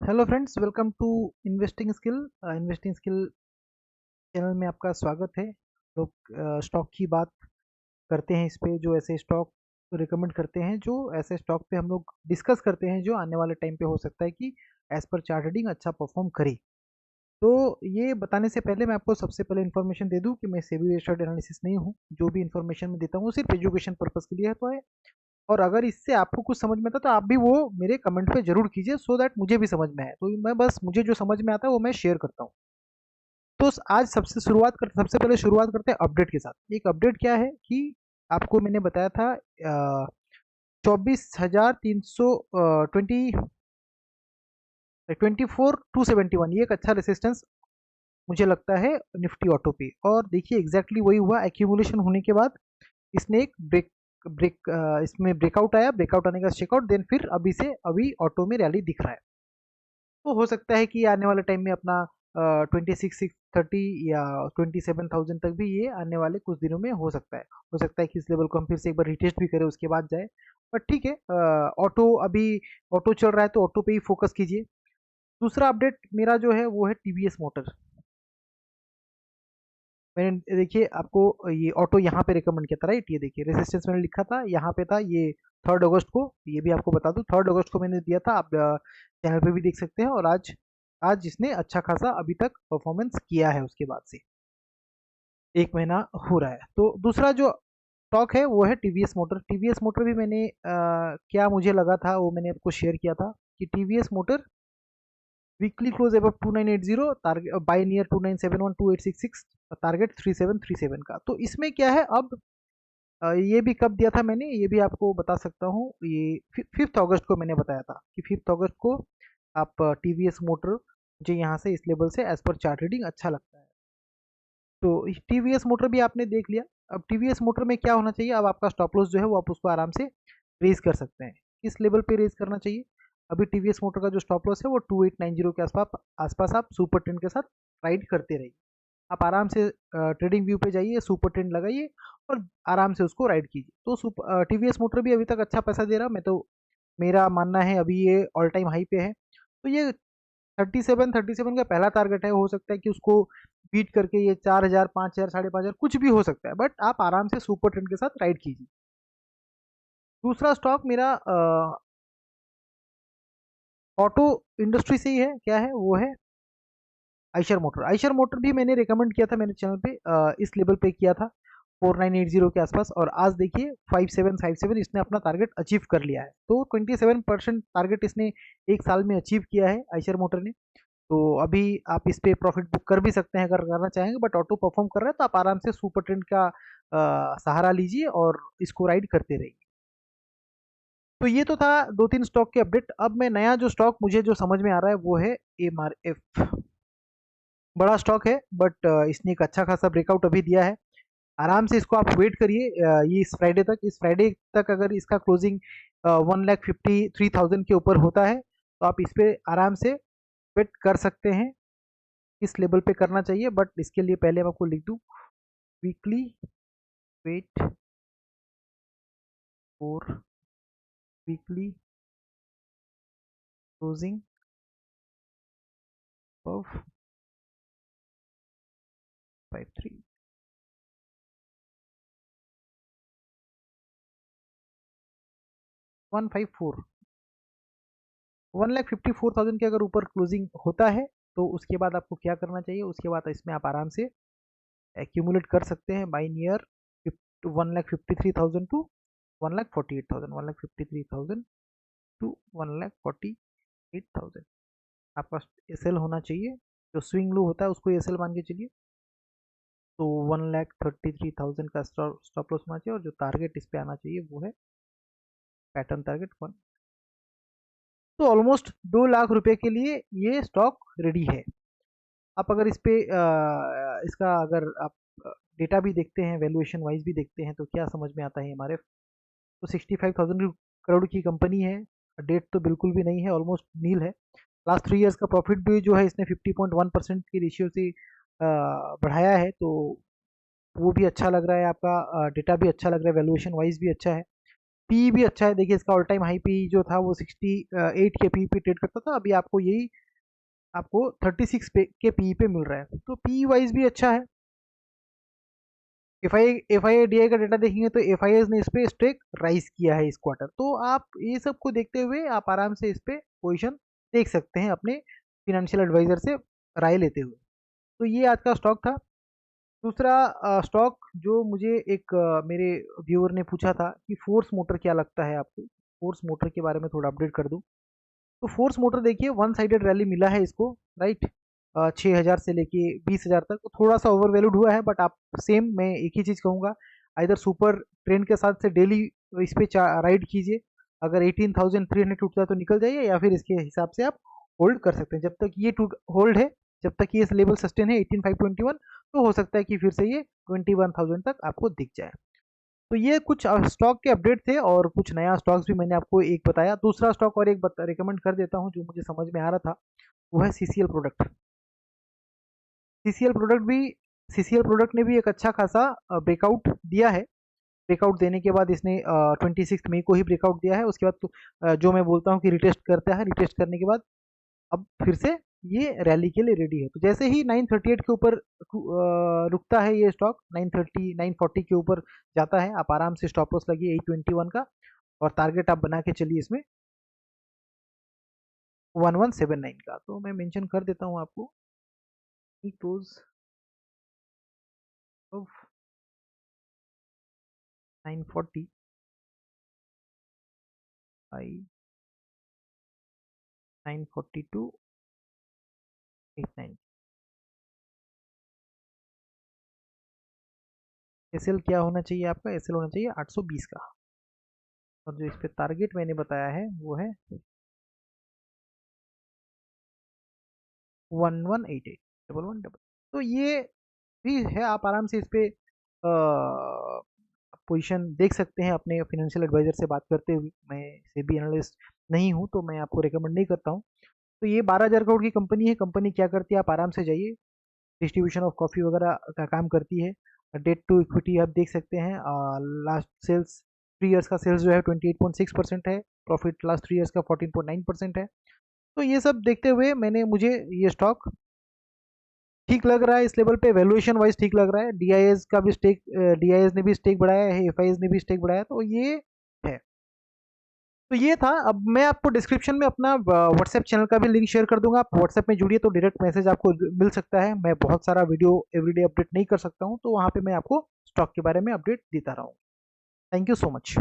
Hello friends, welcome to investing skill channel में आपका स्वागत है। लोग स्टॉक की बात करते हैं, इस पे जो ऐसे स्टॉक रिकमेंड करते हैं, जो ऐसे स्टॉक पे हम लोग डिस्कस करते हैं जो आने वाले टाइम पे हो सकता है कि एज पर चार्ट रीडिंग अच्छा परफॉर्म करे। तो ये बताने से पहले मैं आपको सबसे पहले इन्फॉर्मेशन दे दूं कि मैं सेबी रजिस्टर्ड एनालिसिस नहीं हूं। जो भी इन्फॉर्मेशन मैं देता हूँ वो सिर्फ एजुकेशन पर्पस के लिए है तो है। और अगर इससे आपको कुछ समझ में आता तो आप भी वो मेरे कमेंट पे जरूर कीजिए, सो दैट मुझे भी समझ में आए। तो मैं बस मुझे जो समझ में आता है वो मैं शेयर करता हूँ। तो आज सबसे पहले शुरुआत करते हैं अपडेट के साथ। एक अपडेट क्या है कि आपको मैंने बताया था 24,300 24,271 ये एक अच्छा रेसिस्टेंस मुझे लगता है निफ्टी ऑटो पे। और देखिए एग्जैक्टली वही हुआ, एक्यूमुलेशन होने के बाद इसने एक ब्रेक ब्रेक इसमें ब्रेकआउट आया, ब्रेकआउट आने का चेकआउट, देन फिर अभी ऑटो में रैली दिख रहा है। तो हो सकता है कि आने वाले टाइम में अपना 26,630 या 27,000 तक भी ये आने वाले कुछ दिनों में हो सकता है कि इस लेवल को हम फिर से एक बार रिटेस्ट भी करें उसके बाद जाए। बट ठीक है, ऑटो अभी ऑटो चल रहा है तो ऑटो पे ही फोकस कीजिए। दूसरा अपडेट मेरा जो है वो है टीवीएस मोटर। मैंने देखिए आपको ये ऑटो यहाँ पे रिकमेंड किया था, राइट? ये देखिए रेजिस्टेंस मैंने लिखा था यहाँ पे था ये 3 अगस्त को। ये भी आपको बता दूं 3 अगस्त को मैंने दिया था, आप चैनल पे भी देख सकते हैं। और आज आज इसने अच्छा खासा अभी तक परफॉर्मेंस किया है उसके बाद से। एक महीना हो रहा है। तो दूसरा जो स्टॉक है वो है टीवीएस मोटर। टीवीएस मोटर भी मैंने क्या मुझे लगा था वो मैंने आपको शेयर किया था कि TVS motor weekly close above 2980, target buy near 2971 2866, target 3737 का। तो इसमें क्या है अब, ये भी कब दिया था मैंने, ये भी आपको बता सकता हूँ। ये 5 अगस्त को मैंने बताया था कि 5 अगस्त को आप टीवीएस मोटर मुझे यहाँ से इस लेवल से एज पर चार्ट रीडिंग अच्छा लगता है। तो टीवीएस मोटर भी आपने देख लिया। अब टीवीएस मोटर में क्या होना चाहिए, अब आपका स्टॉप लॉस जो है वो आप उसको आराम से रेज कर सकते हैं। किस लेवल पे रेज करना चाहिए? अभी टीवीएस मोटर का जो स्टॉप लॉस है वो 2890 के आसपास आसपास आप सुपर ट्रेंड के साथ राइड करते रहिए। आप आराम से ट्रेडिंग व्यू पे जाइए, सुपर ट्रेंड लगाइए और आराम से उसको राइड कीजिए। तो टीवीएस मोटर भी अभी तक अच्छा पैसा दे रहा, मैं तो मेरा मानना है अभी ये ऑल टाइम हाई पे है। तो ये 37 का पहला टारगेट है, हो सकता है कि उसको बीट करके ये 4,000 5,000 5,500 कुछ भी हो सकता है, बट आप आराम से सुपर ट्रेंड के साथ राइड कीजिए। दूसरा स्टॉक मेरा ऑटो इंडस्ट्री से ही है, क्या है वो है आइशर मोटर। आइशर मोटर भी मैंने रिकमेंड किया था मेरे चैनल पे, इस लेवल पे किया था 4980 के आसपास। और आज देखिए 5757 इसने अपना टारगेट अचीव कर लिया है। तो 27% टारगेट इसने एक साल में अचीव किया है आइशर मोटर ने। तो अभी आप इस पे प्रॉफिट बुक कर भी सकते हैं अगर करना चाहेंगे, बट ऑटो परफॉर्म कर रहा है तो आप आराम से सुपर ट्रेंड का सहारा लीजिए और इसको राइड करते रहिए। तो ये तो था दो तीन स्टॉक के अपडेट। अब मैं नया जो स्टॉक मुझे जो समझ में आ रहा है वो है एमआरएफ। बड़ा स्टॉक है बट इसने एक अच्छा खासा ब्रेकआउट अभी दिया है। आराम से इसको आप वेट करिए, ये इस फ्राइडे तक अगर इसका क्लोजिंग 1,53,000 के ऊपर होता है तो आप इस पे आराम से वेट कर सकते हैं। किस लेवल पे करना चाहिए, बट इसके लिए पहले मैं आपको लिख दूं weekly wait for weekly closing of 53 154 1,54,000 के अगर ऊपर क्लोजिंग होता है तो उसके बाद आपको क्या करना चाहिए, उसके बाद इसमें आप आराम से एक्यूमुलेट कर सकते हैं बाई नियर 1,53,000 टू 1,48,000, 1,53,000 टू 1,48,000 आपका एसएल होना चाहिए। जो स्विंग लो होता है उसको एसएल मान के चलिए। तो 1,33,000 का स्टॉप लॉस होना चाहिए और जो टारगेट इस पे आना चाहिए वो है पैटर्न टारगेट 1। तो ऑलमोस्ट 2 लाख रुपए के लिए ये स्टॉक रेडी है। आप अगर इस पे इसका अगर आप डेटा भी देखते हैं, वैल्यूएशन वाइज भी देखते हैं, तो क्या समझ में आता है हमारे। तो 65,000 करोड़ की कंपनी है। डेट तो बिल्कुल भी नहीं है, ऑलमोस्ट नील है। लास्ट 3 इयर्स का प्रॉफिट भी जो है इसने 50.1% की रेशियो से बढ़ाया है। तो वो भी अच्छा लग रहा है, आपका डेटा भी अच्छा लग रहा है, वैल्यूएशन वाइज भी अच्छा है। पी भी अच्छा है, देखिए इसका ऑल टाइम हाई पी जो था वो 68 के पी पे ट्रेड करता था, अभी आपको यही आपको 36 के पी पे मिल रहा है, तो पी वाइज भी अच्छा है। एफ आई डी आई का डेटा देखेंगे तो एफ आई ने इस पे स्टेक राइज किया है इस क्वार्टर, तो आप ये सब को देखते हुए आप आराम से इस पे पोजिशन देख सकते हैं अपने फिनेंशियल एडवाइजर से राय लेते हुए। तो ये आज का स्टॉक था। दूसरा स्टॉक जो मुझे एक मेरे व्यूअर ने पूछा था कि फोर्स मोटर क्या लगता है आपको, फोर्स मोटर के बारे में थोड़ा अपडेट कर दूं। तो फोर्स मोटर देखिए वन साइडेड रैली मिला है इसको, राइट। 6,000 से लेके 20,000 तक तो थोड़ा सा ओवर वैल्यूड हुआ है, बट आप सेम मैं एक ही चीज़ कहूँगा, इधर सुपर ट्रेंड के साथ से डेली इस पे राइड कीजिए। अगर 18,300 टूटता है तो निकल जाइए, या फिर इसके हिसाब से आप होल्ड कर सकते हैं जब तक ये टूट होल्ड है, जब तक ये लेवल सस्टेन है 18,521, तो हो सकता है कि फिर से ये 21,000 तक आपको दिख जाए। तो ये कुछ स्टॉक के अपडेट थे, और कुछ नया स्टॉक्स भी मैंने आपको एक बताया। दूसरा स्टॉक और एक रिकमेंड कर देता हूँ जो मुझे समझ में आ रहा था, वो है सीसीएल प्रोडक्ट। सीसीएल प्रोडक्ट भी सीसीएल प्रोडक्ट ने भी एक अच्छा खासा ब्रेकआउट दिया है। ब्रेकआउट देने के बाद इसने 26 मई को ही ब्रेकआउट दिया है, उसके बाद तो जो मैं बोलता हूँ कि रिटेस्ट करता है, रिटेस्ट करने के बाद अब फिर से ये रैली के लिए रेडी है। तो जैसे ही 938 के ऊपर रुकता है ये स्टॉक, 930 940 के ऊपर जाता है, आप आराम से स्टॉप लॉस लगिए 821 का, और टारगेट आप बना के चलिए इसमें 1179 का। तो मैं मेंशन कर देता हूँ आपको क्लोज ऑफ 940 बाई 942 89। एसएल क्या होना चाहिए आपका, एसएल होना चाहिए 820 का, और जो इस पे टारगेट मैंने बताया है वो है 1188 तो ये भी है, आप आराम से इस पे पोजीशन देख सकते हैं अपने फाइनेंशियल एडवाइजर से बात करते हुए। मैं सेबी एनालिस्ट नहीं हूँ, तो मैं आपको रिकमेंड नहीं करता हूँ। तो ये 12,000 करोड़ की कंपनी है। कंपनी क्या करती है, आप आराम से जाइए, डिस्ट्रीब्यूशन ऑफ कॉफ़ी वगैरह का काम करती है। डेट टू इक्विटी आप देख सकते हैं, लास्ट सेल्स 3 इयर्स का सेल्स जो है 28.6% है, प्रॉफिट लास्ट 3 इयर्स का 14.9% है। तो ये सब देखते हुए मुझे ये स्टॉक ठीक लग रहा है, इस लेवल पे वैल्यूएशन वाइज ठीक लग रहा है। डीआईएस का भी स्टेक, डीआईएस ने भी स्टेक बढ़ाया है, एफआईएस ने भी स्टेक बढ़ाया, तो ये है। तो ये था। अब मैं आपको डिस्क्रिप्शन में अपना व्हाट्सएप चैनल का भी लिंक शेयर कर दूंगा, आप व्हाट्सएप में जुड़िए तो डायरेक्ट मैसेज आपको मिल सकता है। मैं बहुत सारा वीडियो एवरीडे अपडेट नहीं कर सकता हूँ, तो वहाँ पे मैं आपको स्टॉक के बारे में अपडेट देता रहा हूँ। Thank you so much.